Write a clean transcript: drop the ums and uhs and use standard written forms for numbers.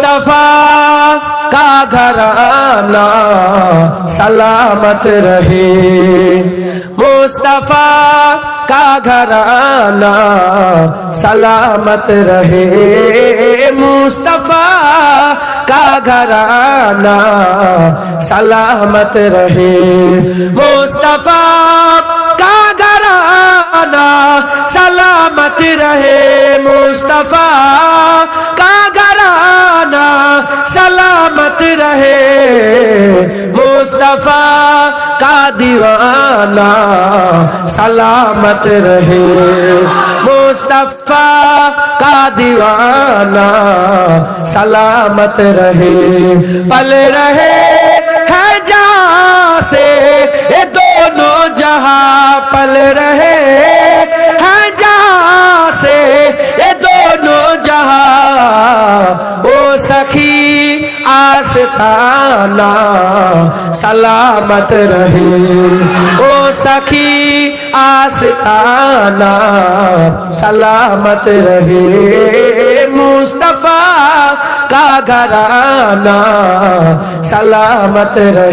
मुस्तफा का घराना सलामत रहे, मुस्तफा का घराना सलामत रहे, मुस्तफा का घराना सलामत रहे, मुस्तफा का घराना सलामत रहे, मुस्तफा का घराना सलामत रहे, मुस्तफा का दीवाना सलामत रहे, मुस्तफा का दीवाना सलामत रहे, पल रहे है जहां से ये दोनों जहां, पल रहे है जहां से ये दोनों जहां, ओ सखी आस्ताना सलामत रहे, ओ सखी आस्ताना सलामत रहे, मुस्तफा का घराना सलामत रहे।